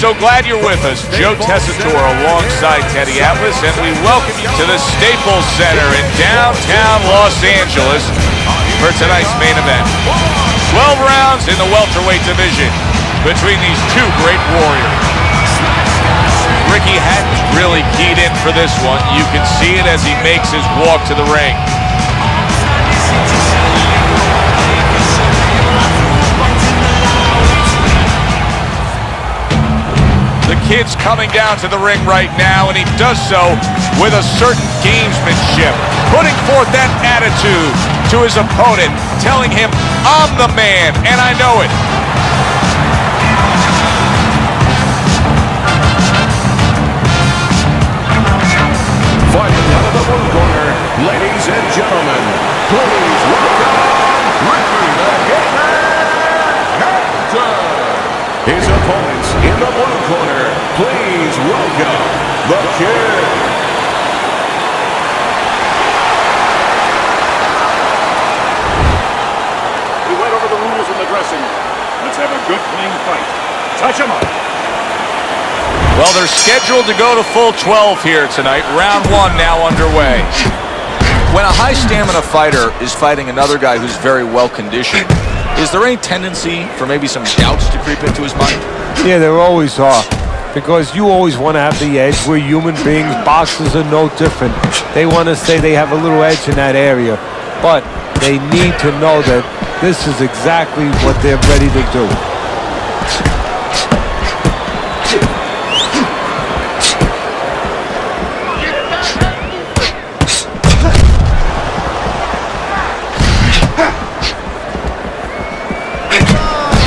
so glad you're with us. Joe Tessitore alongside Teddy Atlas, and we welcome you to the Staples Center in downtown Los Angeles for tonight's main event. 12 rounds in the welterweight division between these two great warriors. Ricky Hatton's really keyed in for this one. You can see it as he makes his walk to the ring. The kid's coming down to the ring right now, and he does so with a certain gamesmanship, putting forth that attitude to his opponent, telling him, I'm the man, and I know it. Fighting out of the blue corner, ladies and gentlemen, please welcome Ricky the Hitman Hatton. His opponents in the blue corner, please welcome the Kid. We went over the rules in the dressing room. Let's have a good clean fight. Touch him up. Well, they're scheduled to go to full 12 here tonight. Round one now underway. When a high stamina fighter is fighting another guy who's very well conditioned, is there any tendency for maybe some doubts to creep into his mind? Yeah, there always are. Because you always want to have the edge. We're human beings. Boxers are no different. They want to say they have a little edge in that area. But they need to know that this is exactly what they're ready to do.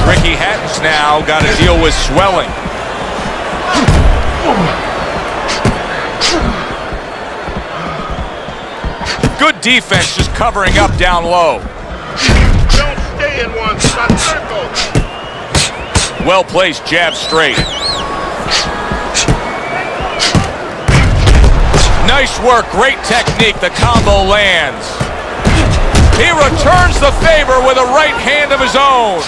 Ricky Hatton's now got to deal with swelling. Good defense, just covering up down low. Don't stay in one spot. Circle. Well-placed jab straight. Nice work, great technique. The combo lands. He returns the favor with a right hand of his own.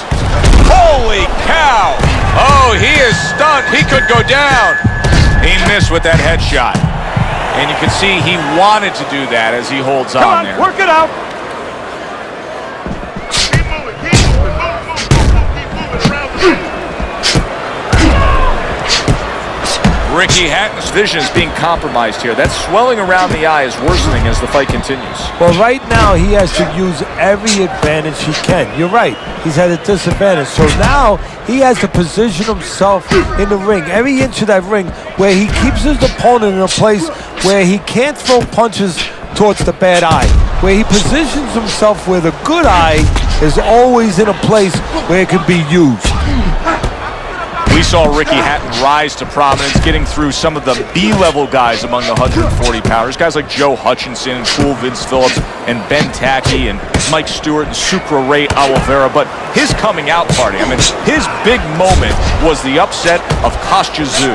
Holy cow! Oh, he is stunned. He could go down. He missed with that headshot. And you can see he wanted to do that as he holds on there. Work it out. Keep moving, keep moving, keep moving around the ring. Ricky Hatton's vision is being compromised here. That swelling around the eye is worsening as the fight continues. Well, right now he has to use every advantage he can. You're right. He's at a disadvantage. So now he has to position himself in the ring, every inch of that ring, where he keeps his opponent in a place where he can't throw punches towards the bad eye, where he positions himself where the good eye is always in a place where it can be used. We saw Ricky Hatton rise to prominence, getting through some of the B-level guys among the 140-pounders. Guys like Joe Hutchinson, Cool Vince Phillips, and Ben Tacky, and Mike Stewart, and Sucre Ray Oliveira. But his coming out party, I mean, his big moment was the upset of Kostya Tszyu.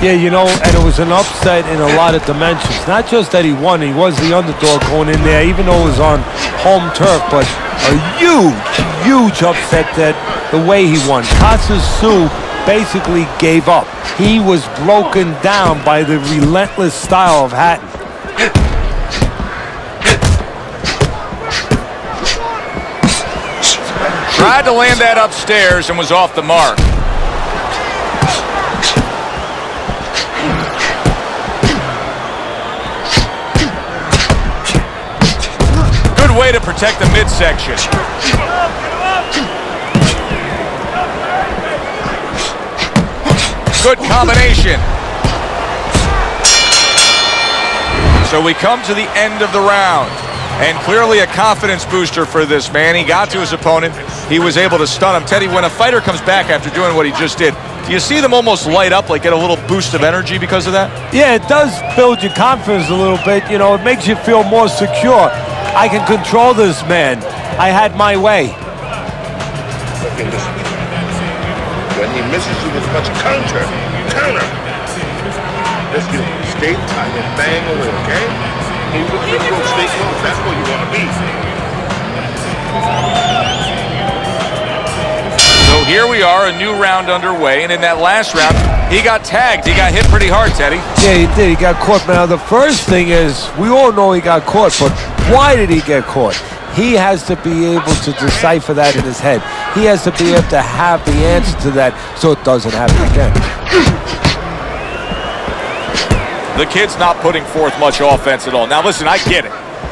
Yeah, you know, and it was an upset in a lot of dimensions. Not just that he won, he was the underdog going in there, even though it was on home turf, but a huge upset that the way he won. Kostya Tszyu basically gave up. He was broken down by the relentless style of Hatton. Tried to land that upstairs and was off the mark. Good way to protect the midsection. Good combination. So we come to the end of the round, and clearly a confidence booster for this man. He got to his opponent. He was able to stun him. Teddy, when a fighter comes back after doing what he just did, do you see them almost light up, like get a little boost of energy because of that? Yeah, it does build your confidence a little bit. You know, it makes you feel more secure. I can control this man. I had my way. When he misses you with much counter. Let's do it. Stay tight and bang away, okay? Keep with your throat, stay close. That's where you want to be. So here we are, a new round underway, and in that last round, he got tagged. He got hit pretty hard, Teddy. Yeah, he did. He got caught. Now, the first thing is, we all know he got caught, but why did he get caught? He has to be able to decipher that in his head. He has to be able to have the answer to that so it doesn't happen again. The kid's not putting forth much offense at all. Now, listen, I get it.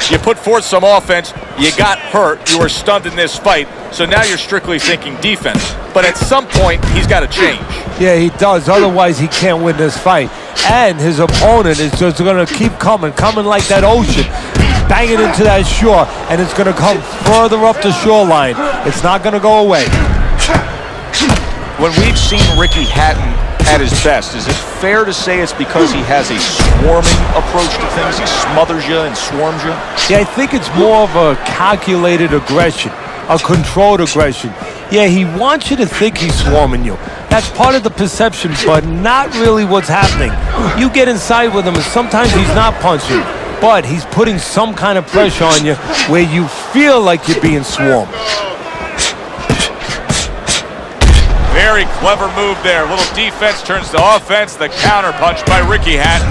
You put forth some offense, you got hurt, you were stunned in this fight, so now you're strictly thinking defense. But at some point, he's got to change. Yeah, he does. Otherwise, he can't win this fight. And his opponent is just going to keep coming like that ocean, banging into that shore, and it's going to come further up the shoreline. It's not going to go away. When we've seen Ricky Hatton at his best, is it fair to say it's because he has a swarming approach to things? He smothers you and swarms you? Yeah, I think it's more of a calculated aggression, a controlled aggression. Yeah, he wants you to think he's swarming you. That's part of the perception, but not really what's happening. You get inside with him, and sometimes he's not punching, but he's putting some kind of pressure on you where you feel like you're being swarmed. Very clever move there. A little defense turns to offense. The counter punch by Ricky Hatton.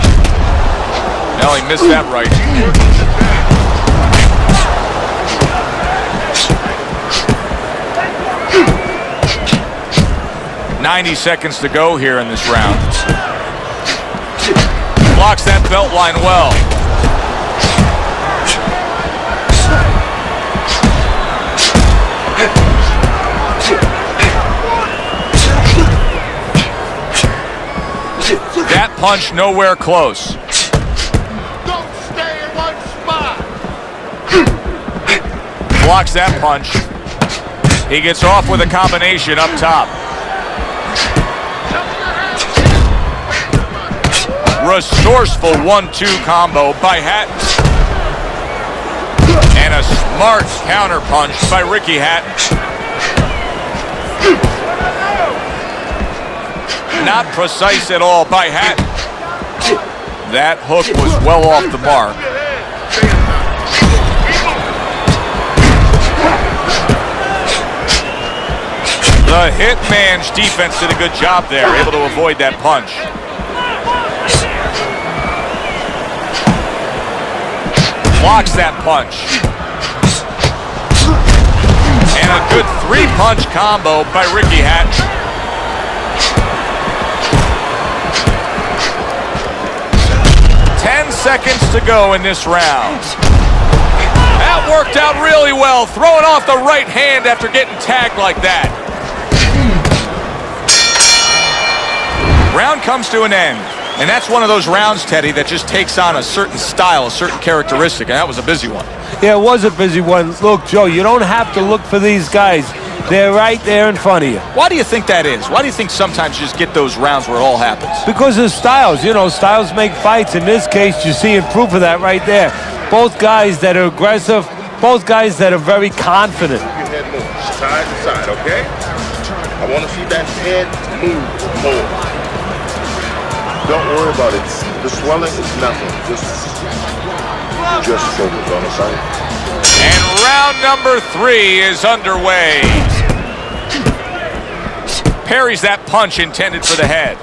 Now he missed that right. "90 seconds to go here in this round." Blocks that belt line well. That punch nowhere close. Don't stay in one spot. Blocks that punch. He gets off with a combination up top. Resourceful 1-2 combo by Hatton. And a smart counter punch by Ricky Hatton. Not precise at all by Hatton. That hook was well off the mark. The Hitman's defense did a good job there, able to avoid that punch. Blocks that punch. And a good three-punch combo by Ricky Hatton. 10 seconds to go in this round. That worked out really well, throwing off the right hand after getting tagged like that. Round comes to an end, and that's one of those rounds, Teddy, that just takes on a certain style, a certain characteristic, and that was a busy one. Yeah, it was a busy one. Look, Joe, you don't have to look for these guys. They're right there in front of you. Why do you think that is? Why do you think sometimes you just get those rounds where it all happens? Because of styles. You know, styles make fights. In this case, you're seeing proof of that right there. Both guys that are aggressive, both guys that are very confident. Your head move side to side, okay? I want to see that head move more. Don't worry about it. The swelling is nothing. Just focus on the side. And round number 3 is underway. Parries that punch intended for the head.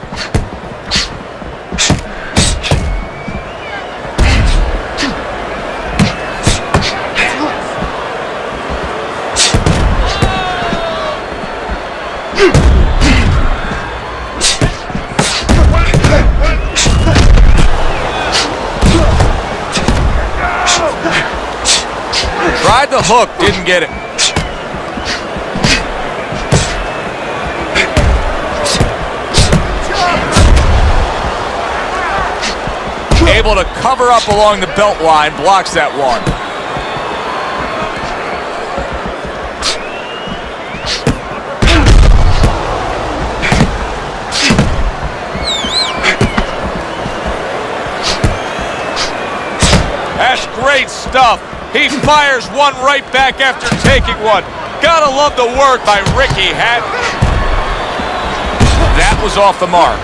Tried the hook, didn't get it. Able to cover up along the belt line, blocks that one. That's great stuff. He fires one right back after taking one. Gotta love the work by Ricky Hatton. That was off the mark.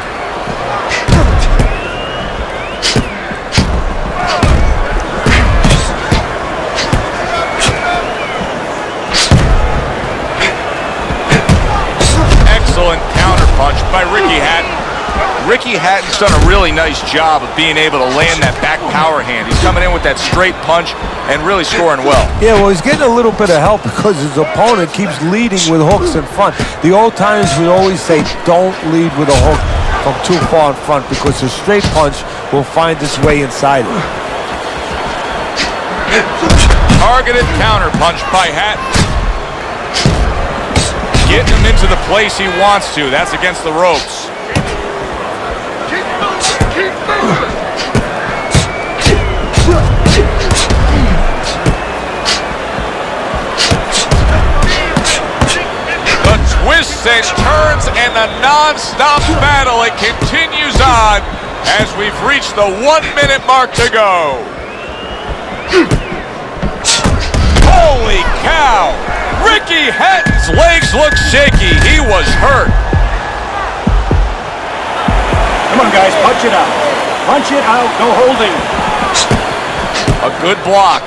Excellent counterpunch by Ricky Hatton. Ricky Hatton's done a really nice job of being able to land that back power hand. He's coming in with that straight punch and really scoring well. Yeah, well, he's getting a little bit of help because his opponent keeps leading with hooks in front. The old timers would always say, don't lead with a hook from too far in front because a straight punch will find its way inside it. Targeted counterpunch by Hatton. Getting him into the place he wants to. That's against the ropes. The twists and turns and the non-stop battle. It continues on as we've reached the 1 minute mark to go. Holy cow! Ricky Hatton's legs look shaky. He was hurt. Come on, guys, punch it out. Punch it out, no holding. A good block.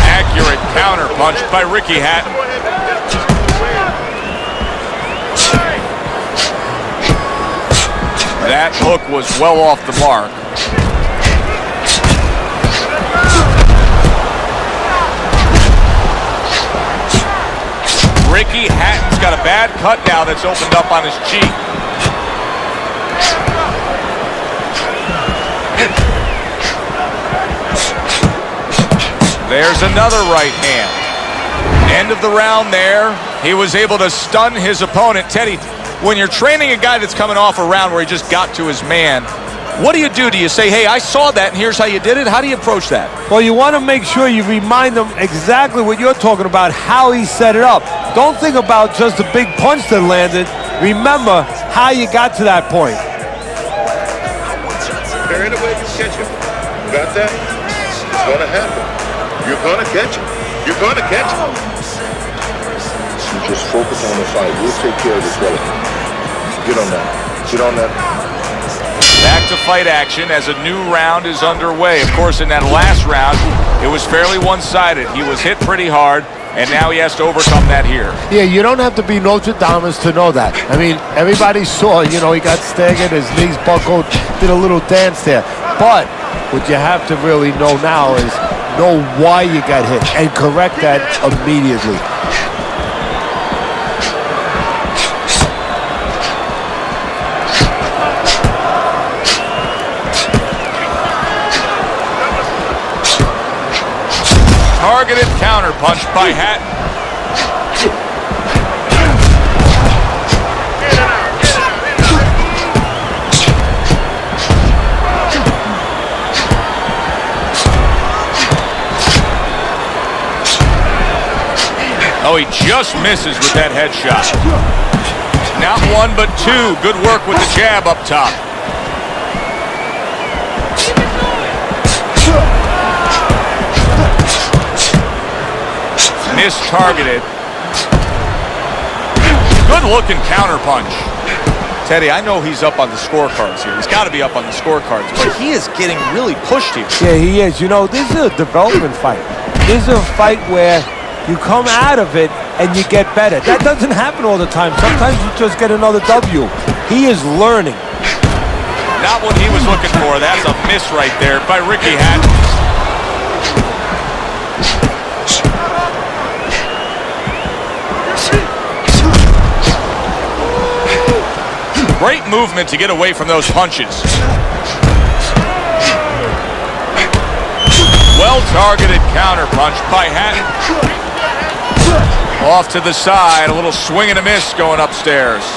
Accurate counter punch by Ricky Hatton. That hook was well off the mark. Ricky Hatton's got a bad cut now that's opened up on his cheek. There's another right hand. End of the round there. He was able to stun his opponent. Teddy, when you're training a guy that's coming off a round where he just got to his man, what do you do? Do you say, hey, I saw that and here's how you did it? How do you approach that? Well, you want to make sure you remind them exactly what you're talking about, how he set it up. Don't think about just the big punch that landed. Remember how you got to that point. There ain't a way to catch him. Got that? It's gonna happen. You're gonna catch him. You're gonna catch him. You just focus on the fight. We'll take care of this relative. Get on that. Get on that. Back to fight action as a new round is underway. Of course, in that last round, it was fairly one-sided. He was hit pretty hard, and now he has to overcome that here. Yeah, you don't have to be Notre Dame to know that. I mean, everybody saw, he got staggered, his knees buckled, did a little dance there. But what you have to really know now is know why you got hit and correct that immediately. Targeted counterpunch by Hatton. Oh, he just misses with that headshot. Not one, but two. Good work with the jab up top. Mistargeted. Good looking counterpunch. Teddy, I know he's up on the scorecards here. He's got to be up on the scorecards, but he is getting really pushed here. Yeah, he is. This is a development fight. This is a fight where you come out of it and you get better. That doesn't happen all the time. Sometimes you just get another W. He is learning. Not what he was looking for. That's a miss right there by Ricky Hatton. Great movement to get away from those punches. Well-targeted counterpunch by Hatton. Off to the side, a little swing and a miss going upstairs.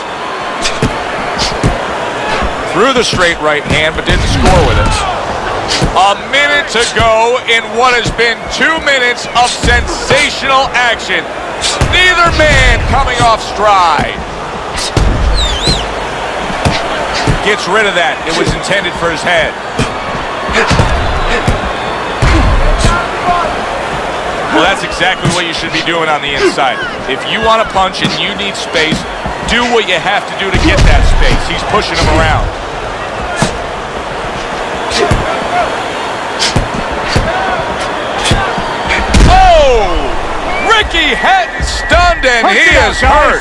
Threw the straight right hand, but didn't score with it. A minute to go in what has been 2 minutes of sensational action. Neither man coming off stride. Gets rid of that. It was intended for his head. Well, that's exactly what you should be doing on the inside. If you want to punch and you need space, do what you have to do to get that space. He's pushing him around. Oh! Ricky Hatton stunned, and Punch he it out, is guys. hurt.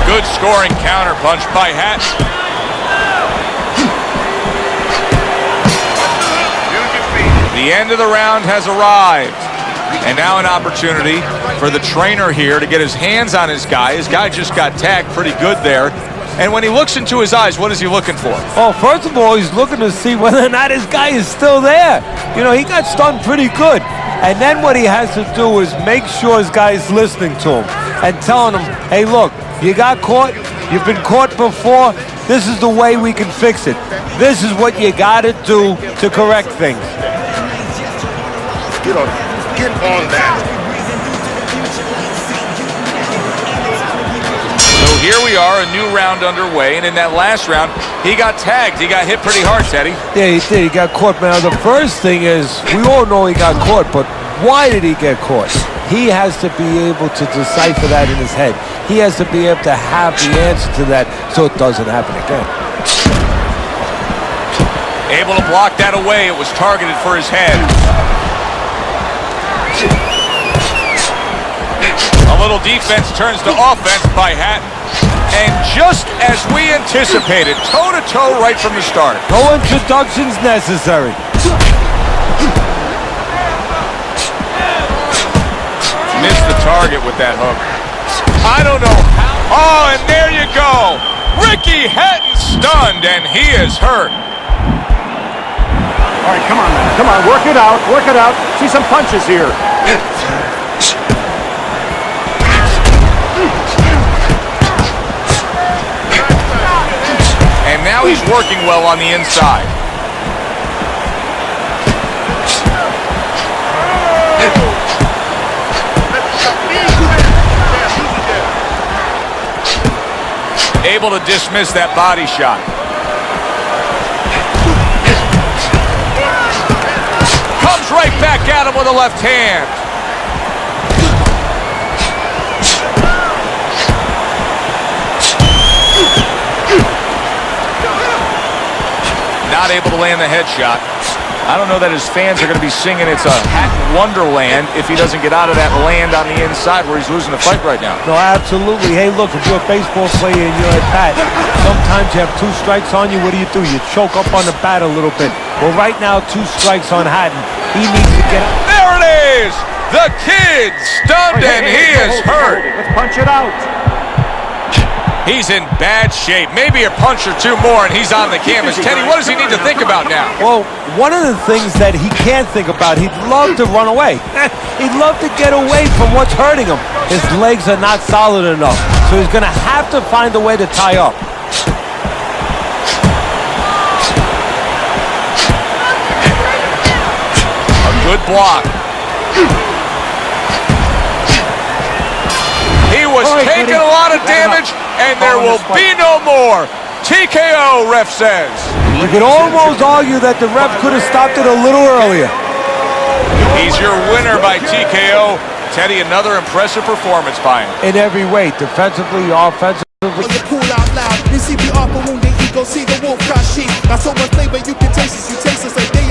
Good scoring counter punch by Hatton. The end of the round has arrived. And now an opportunity for the trainer here to get his hands on his guy. His guy just got tagged pretty good there. And when he looks into his eyes, what is he looking for? Oh, first of all, he's looking to see whether or not his guy is still there. You know, he got stunned pretty good. And then what he has to do is make sure his guy is listening to him and telling him, hey, look, you got caught. You've been caught before. This is the way we can fix it. This is what you got to do to correct things. Get on that. So here we are, a new round underway. And in that last round, he got tagged. He got hit pretty hard, Teddy. Yeah, he did. He got caught. Now, the first thing is, we all know he got caught, but why did he get caught? He has to be able to decipher that in his head. He has to be able to have the answer to that so it doesn't happen again. Able to block that away. It was targeted for his head. A little defense turns to offense by Hatton. And just as we anticipated, toe-to-toe right from the start. No introductions necessary. Missed the target with that hook. I don't know how. Oh, and there you go. Ricky Hatton stunned, and he is hurt. All right, come on, man. Come on, work it out. Work it out. See some punches here. And now he's working well on the inside. Able to dismiss that body shot. Comes right back at him with a left hand. Not able to land the headshot. I don't know that his fans are going to be singing it's a Hatton Wonderland if he doesn't get out of that land on the inside where he's losing the fight right now. No, absolutely. Hey, look, if you're a baseball player and you're at bat, sometimes you have 2 strikes on you. What do? You choke up on the bat a little bit. Well, right now, 2 strikes on Hatton. He needs to get out. There it is! The kid stunned, and he is hurt. Let's punch it out. He's in bad shape. Maybe a punch or 2 more, and he's on the canvas. Teddy, what does he need to think about now? Well, one of the things that he can't think about, he'd love to run away. He'd love to get away from what's hurting him. His legs are not solid enough, so he's going to have to find a way to tie up. A good block. He was taking a lot of damage, and there will be no more. TKO, ref says. You could almost argue that the ref could have stopped it a little earlier. He's your winner by TKO. Teddy, another impressive performance by him. In every way, defensively, offensively. When you pull out loud, you see me off a wounded ego, see the wolf cry sheep. Got so much flavor you can taste it, you taste it like they